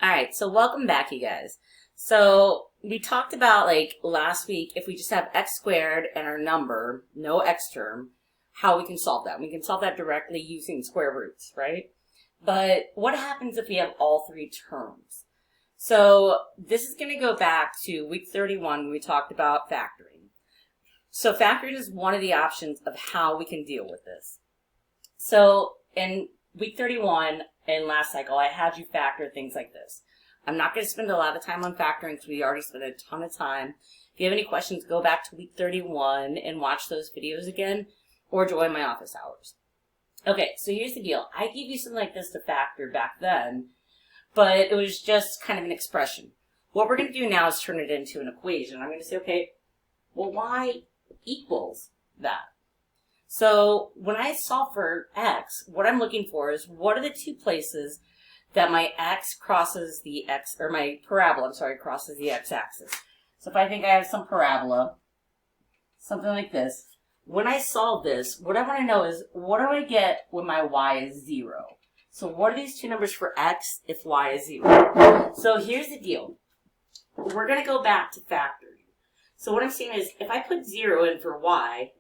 All right, so welcome back, you guys. So we talked about last week, if we just have x squared and our number, no x term, how we can solve that. We can solve that directly using square roots, right? But what happens if we have all three terms? So this is going to go back to week 31 when we talked about factoring. So factoring is one of the options of how we can deal with this. So in week 31 and last cycle, I had you factor things like this. I'm not going to spend a lot of time on factoring because we already spent a ton of time. If you have any questions, go back to week 31 and watch those videos again or join my office hours. Okay, so here's the deal. I gave you something like this to factor back then, but it was just kind of an expression. What we're going to do now is turn it into an equation. I'm going to say, okay, well, y equals that. So when I solve for x, what I'm looking for is what are the two places that my x crosses the x, or my parabola, crosses the x-axis. So if I think I have some parabola, something like this, when I solve this, what I want to know is what do I get when my y is 0? So what are these two numbers for x if y is 0? So here's the deal. We're going to go back to factoring. So what I'm saying is if I put 0 in for y,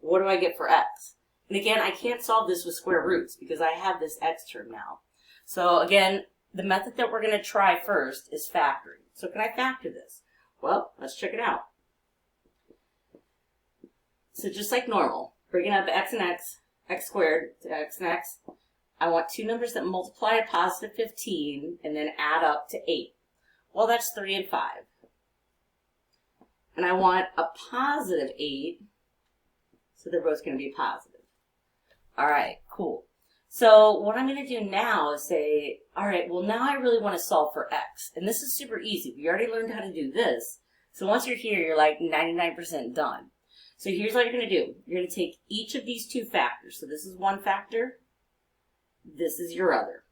what do I get for x? And again, I can't solve this with square roots because I have this x term now. So again, the method that we're going to try first is factoring. So can I factor this? Well, let's check it out. So just like normal, bringing up x and x squared to x and x, I want two numbers that multiply to positive 15 and then add up to 8. Well, that's 3 and 5. And I want a positive 8, so they're both going to be positive. All right, cool. So what I'm going to do now is say, all right, well, now I really want to solve for x. And this is super easy. We already learned how to do this. So once you're here, you're like 99% done. So here's what you're going to do. You're going to take each of these two factors. So this is one factor. This is your other.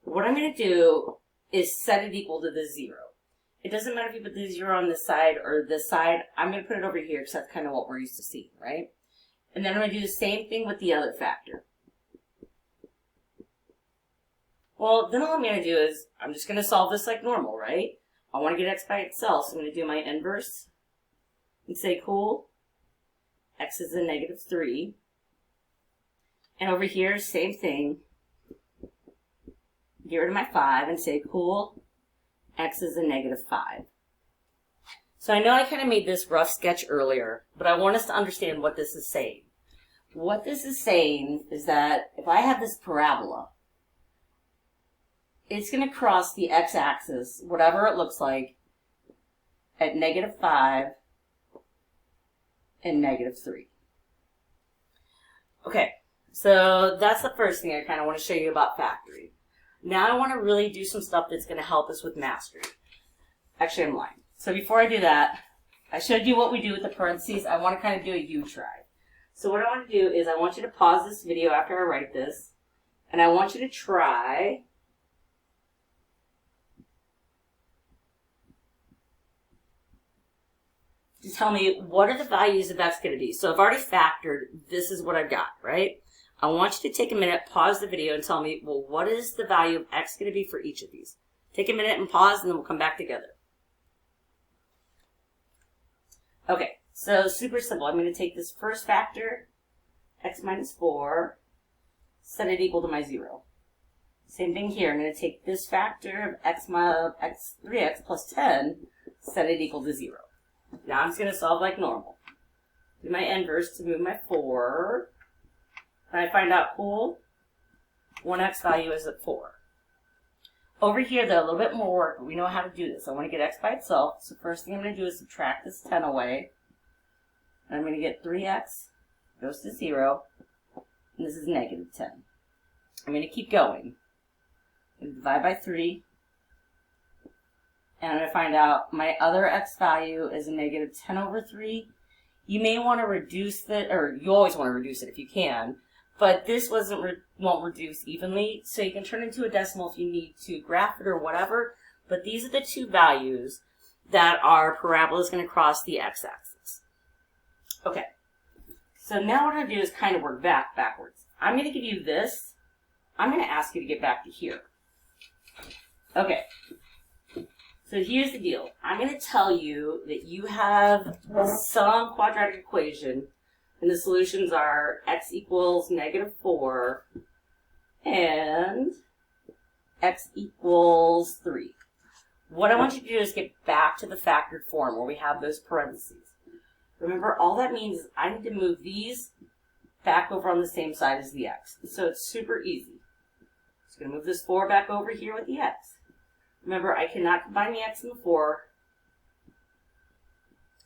What I'm going to do is set it equal to the 0. It doesn't matter if you put the 0 on this side or this side. I'm going to put it over here because that's kind of what we're used to seeing, right? And then I'm going to do the same thing with the other factor. Well, then all I'm going to do is I'm just going to solve this like normal, right? I want to get x by itself, so I'm going to do my inverse and say, cool, x is a negative 3. And over here, same thing. Get rid of my 5 and say, cool, x is a negative 5. So I know I kind of made this rough sketch earlier, but I want us to understand what this is saying. What this is saying is that if I have this parabola, it's going to cross the x-axis, whatever it looks like, at negative 5 and negative 3. Okay, so that's the first thing I kind of want to show you about factoring. Now I want to really do some stuff that's going to help us with mastery. Actually, I'm lying. So before I do that, I showed you what we do with the parentheses. I want to kind of do a U-try. So what I want to do is I want you to pause this video after I write this, and I want you to try to tell me what are the values of x going to be. So I've already factored, this is what I've got, right? I want you to take a minute, pause the video, and tell me, well, what is the value of x going to be for each of these? Take a minute and pause, and then we'll come back together. Okay, so super simple. I'm going to take this first factor, x minus 4, set it equal to my 0. Same thing here. I'm going to take this factor of x 3x plus 10, set it equal to 0. Now I'm just going to solve like normal. Do my inverse to move my 4. And I find out, cool, 1x value is at 4. Over here, though, a little bit more work, but we know how to do this. I want to get x by itself. So first thing I'm going to do is subtract this 10 away. And I'm going to get 3x goes to 0. And this is negative 10. I'm going to keep going. I'm going to divide by 3. And I'm going to find out my other x value is a negative 10 over 3. You may want to reduce it, or you always want to reduce it if you can, but this won't reduce evenly, so you can turn it into a decimal if you need to graph it or whatever, but these are the two values that our parabola is going to cross the x-axis. Okay, so now what I'm going to do is kind of work backwards. I'm going to give you this. I'm going to ask you to get back to here. Okay. So here's the deal. I'm going to tell you that you have some quadratic equation, and the solutions are x equals -4 and x equals 3. What I want you to do is get back to the factored form where we have those parentheses. Remember, all that means is I need to move these back over on the same side as the x. So it's super easy. Just going to move this 4 back over here with the x. Remember, I cannot combine the x and the 4.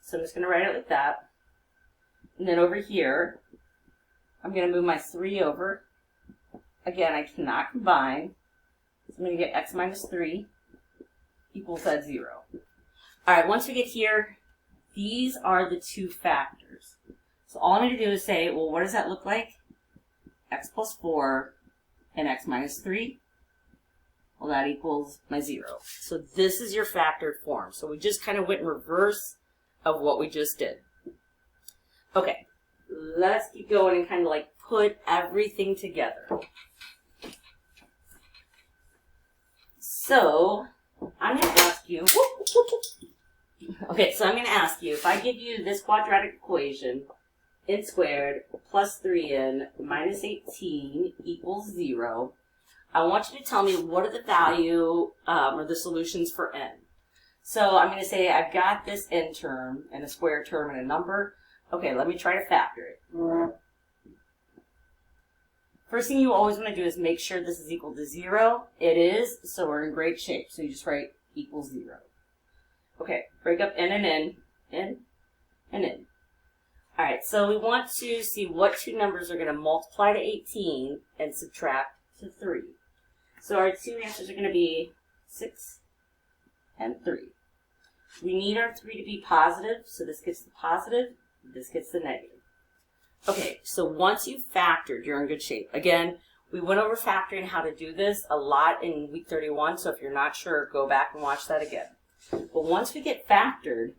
So I'm just going to write it like that. And then over here, I'm going to move my 3 over. Again, I cannot combine. So I'm going to get x minus 3 equals that 0. All right, once we get here, these are the two factors. So all I'm going to do is say, well, what does that look like? X plus 4 and x minus 3. Well, that equals my 0. So this is your factored form. So we just kind of went in reverse of what we just did. Okay, let's keep going and kind of like put everything together. So I'm going to ask you, okay, so I'm going to ask you, if I give you this quadratic equation, n squared plus 3n minus 18 equals 0, I want you to tell me what are the value or the solutions for n. So I'm going to say I've got this n term and a square term and a number. Okay, let me try to factor it. First thing you always want to do is make sure this is equal to 0. It is, so we're in great shape. So you just write equals 0. Okay, break up n and n, n and n. All right, so we want to see what two numbers are going to multiply to 18 and subtract to 3. So our two answers are going to be 6 and 3. We need our 3 to be positive, so this gets the positive, this gets the negative. Okay, so once you've factored, you're in good shape. Again, we went over factoring how to do this a lot in week 31, so if you're not sure, go back and watch that again. But once we get factored,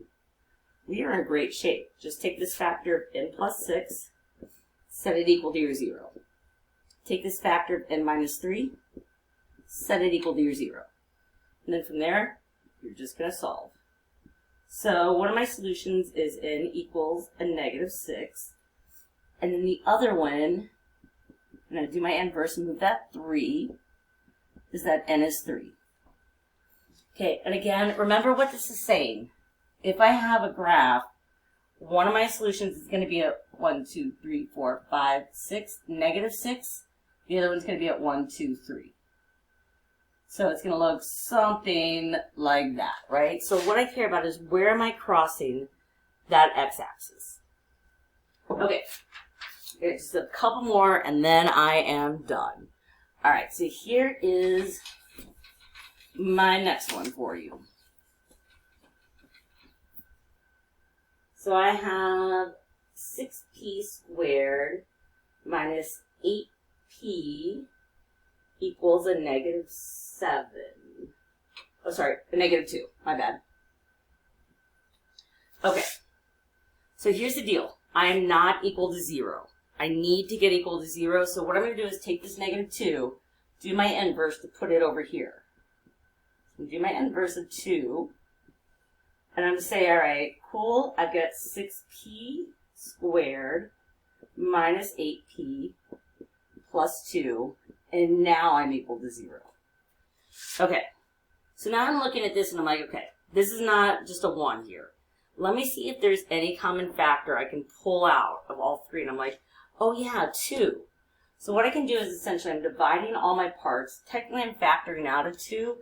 we are in great shape. Just take this factor of n plus 6, set it equal to your 0. Take this factor of n minus 3, set it equal to your 0. And then from there, you're just going to solve. So one of my solutions is n equals a -6. And then the other one, I'm going to do my inverse and move that 3, is that n is 3. Okay, and again, remember what this is saying. If I have a graph, one of my solutions is going to be at 1, 2, 3, 4, 5, 6, -6. The other one's going to be at 1, 2, 3. So it's going to look something like that, right? So what I care about is where am I crossing that x-axis. Okay, just a couple more and then I am done. All right, so here is my next one for you. So I have 6p squared minus 8p equals a -7. Oh, sorry, a -2. My bad. Okay. So here's the deal. I am not equal to 0. I need to get equal to 0. So what I'm going to do is take this -2, do my inverse to put it over here. So do my inverse of 2. And I'm going to say, all right, cool, I've got 6p squared minus 8p plus 2. And now I'm equal to 0. Okay, so now I'm looking at this and I'm like, okay, this is not just a 1 here. Let me see if there's any common factor I can pull out of all three. And I'm like, oh yeah, 2. So what I can do is essentially I'm dividing all my parts. Technically I'm factoring out a 2.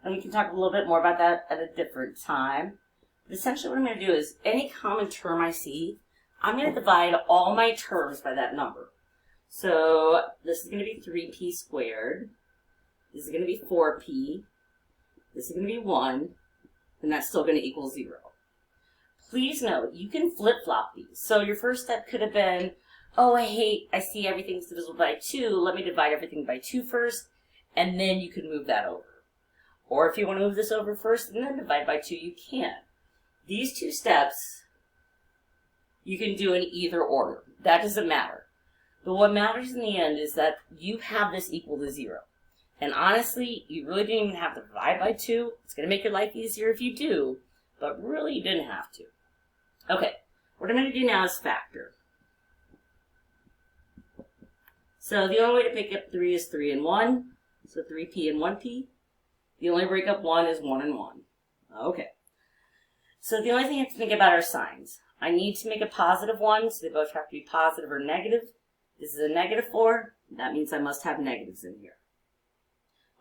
And we can talk a little bit more about that at a different time. But essentially what I'm going to do is any common term I see, I'm going to divide all my terms by that number. So this is going to be 3p squared. This is going to be 4p. This is going to be 1. And that's still going to equal 0. Please note, you can flip-flop these. So your first step could have been, oh, I see everything's divisible by 2. Let me divide everything by 2 first. And then you can move that over. Or if you want to move this over first and then divide by 2, you can. These two steps, you can do in either order. That doesn't matter. But what matters in the end is that you have this equal to 0. And honestly, you really didn't even have to divide by 2. It's going to make your life easier if you do, but really you didn't have to. Okay, what I'm going to do now is factor. So the only way to pick up 3 is 3 and 1. So 3p and 1p. The only break up 1 is 1 and 1. Okay. So the only thing you have to think about are signs. I need to make a positive 1, so they both have to be positive or negative. This is a negative 4. That means I must have negatives in here.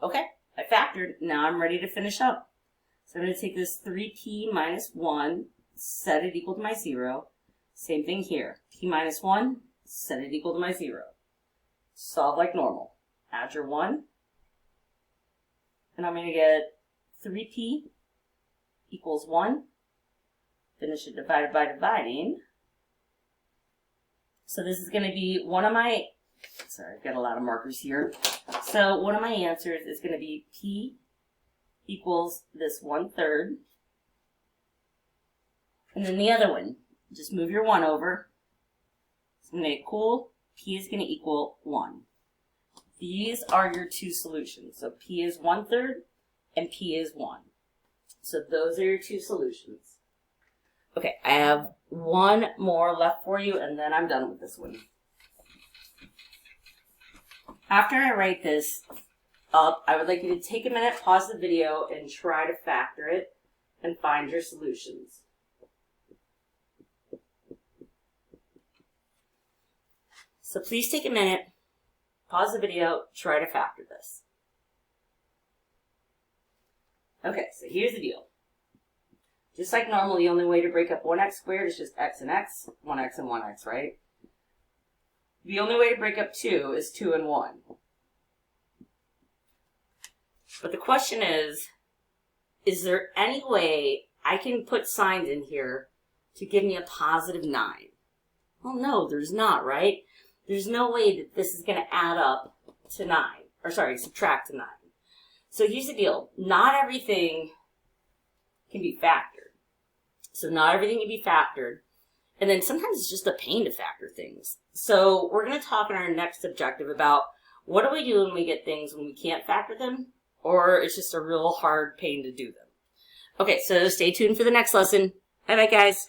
Okay, I factored. Now I'm ready to finish up. So I'm going to take this 3p minus 1, set it equal to my 0. Same thing here. P minus 1, set it equal to my 0. Solve like normal. Add your 1. And I'm going to get 3p equals 1. Finish it divided by dividing. So this is going to be one of my, sorry, I've got a lot of markers here. So one of my answers is going to be p equals this 1/3. And then the other one, just move your 1 over. So I'm going to equal, p is going to equal 1. These are your 2 solutions. So p is 1/3 and p is 1. So those are your 2 solutions. Okay, I have one more left for you and then I'm done with this one. After I write this up, I would like you to take a minute, pause the video, and try to factor it and find your solutions. So please take a minute, pause the video, try to factor this. Okay, so here's the deal. Just like normal, the only way to break up 1x squared is just x and x, 1x and 1x, right? The only way to break up 2 is 2 and 1. But the question is there any way I can put signs in here to give me a positive 9? Well, no, there's not, right? There's no way that this is going to add up to 9, or sorry, subtract to 9. So here's the deal. Not everything can be factored. So not everything can be factored. And then sometimes it's just a pain to factor things. So we're going to talk in our next objective about what do we do when we get things when we can't factor them, or it's just a real hard pain to do them. Okay, so stay tuned for the next lesson. Bye-bye, guys.